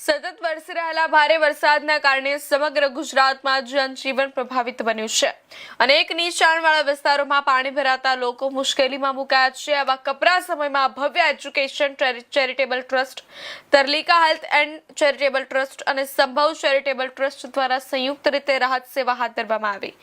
સતત વરસી રહેલા ભારે વરસાદના કારણે સમગ્ર ગુજરાતમાં જનજીવન પ્રભાવિત બન્યું છે। અનેક નીચાણવાળા વિસ્તારોમાં પાણી ભરાતા લોકો મુશ્કેલીમાં મુકાયા છે। આવા કપરા સમયમાં Bhavya education charitable trust, Tarlika health and charitable trust અને સંભવ ચેરિટેબલ ટ્રસ્ટ દ્વારા સંયુક્ત રીતે રાહત સેવા હાથ ધરવામાં આવી।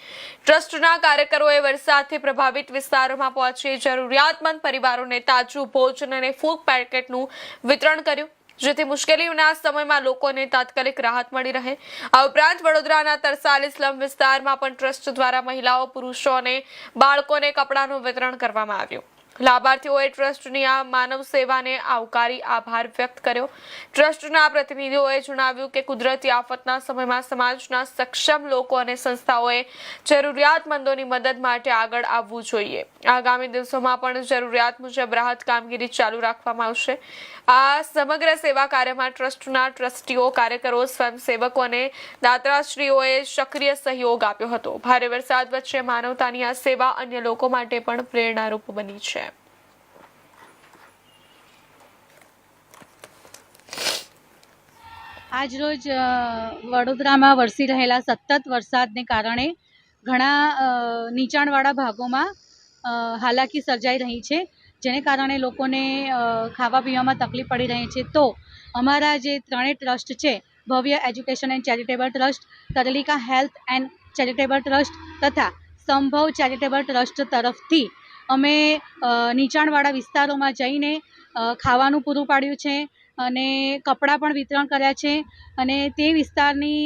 ટ્રસ્ટના કાર્યકરોએ વરસાદથી પ્રભાવિત વિસ્તારોમાં પહોંચી જરૂરિયાતમંદ પરિવારોને તાજું ભોજન અને ફૂડ પેકેટનું વિતરણ કર્યું, જેથી મુશ્કેલીઓના સમયમાં લોકોને તાત્કાલિક રાહત મળી રહે। આ ઉપરાંત વડોદરાના તરસાલી સ્લમ વિસ્તારમાં પણ ટ્રસ્ટ દ્વારા મહિલાઓ, પુરુષો અને બાળકોને કપડાનું વિતરણ કરવામાં આવ્યું। લાભાર્થીઓએ ટ્રસ્ટની આ માનવ સેવાને આવકારી આભાર વ્યક્ત કર્યો। ટ્રસ્ટના પ્રતિનિધિઓએ જણાવ્યું કે કુદરતી આફતના સમયમાં સમાજના સક્ષમ લોકો અને સંસ્થાઓએ જરૂરિયાતમંદોની મદદ માટે આગળ આવવું જોઈએ। આગામી દિવસોમાં પણ જરૂરિયાત મુજબ રાહત કામગીરી ચાલુ રાખવામાં આવશે। આ સમગ્ર સેવા કાર્યમાં ટ્રસ્ટના ટ્રસ્ટીઓ, કાર્યકરો, સ્વયંસેવકો અને દાતાશ્રીઓએ સક્રિય સહયોગ આપ્યો હતો। ભારે વરસાદ વચ્ચે માનવતાની આ સેવા અન્ય લોકો માટે પણ પ્રેરણારૂપ બની છે। આજરોજ વડોદરામાં વરસી રહેલા સતત વરસાદને કારણે ઘણા નીચાણવાળા ભાગોમાં હાલાકી સર્જાઈ રહી છે, જેને કારણે લોકોને ખાવા પીવામાં તકલીફ પડી રહી છે। તો અમારા જે ત્રણેય ટ્રસ્ટ છે, Bhavya education and charitable trust, Tarlika health and charitable trust તથા સંભવ ચેરિટેબલ ટ્રસ્ટ તરફથી અમે નીચાણવાળા વિસ્તારોમાં જઈને ખાવાનું પૂરું પાડ્યું છે અને કપડાં પણ વિતરણ કર્યા છે અને તે વિસ્તારની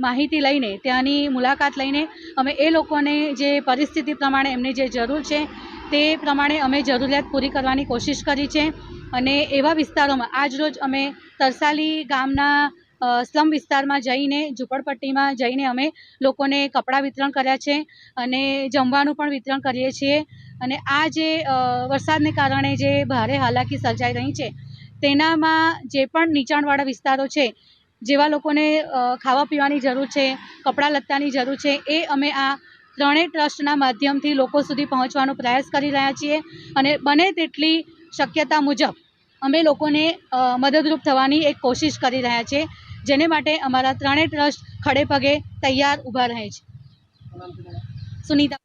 માહિતી લઈને, ત્યાંની મુલાકાત લઈને અમે એ લોકોને જે પરિસ્થિતિ પ્રમાણે એમને જે જરૂર છે તે પ્રમાણે અમે જરૂરિયાત પૂરી કરવાની કોશિશ કરી છે। અને એવા વિસ્તારોમાં આજરોજ અમે તરસાલી ગામના સ્લમ વિસ્તારમાં જઈને, ઝૂંપડપટ્ટીમાં જઈને અમે લોકોને કપડાં વિતરણ કર્યા છે અને જમવાનું પણ વિતરણ કરીએ છીએ। અને આ જે વરસાદને કારણે જે ભારે હાલાકી સર્જાઈ રહી છે તેનામાં જે પણ નીચાણવાળા વિસ્તારો છે, જેવા લોકોને ખાવા પીવાની જરૂર છે, કપડાં લત્તાની જરૂર છે, એ અમે આ ત્રણેય ટ્રસ્ટના માધ્યમથી લોકો સુધી પહોંચવાનો પ્રયાસ કરી રહ્યા છીએ અને બને તેટલી શક્યતા મુજબ અમે લોકોને મદદરૂપ થવાની એક કોશિશ કરી રહ્યા છીએ, જેને માટે અમારા ત્રણેય ટ્રસ્ટ ખડે પગે તૈયાર ઊભા રહે છે। સુનિતા।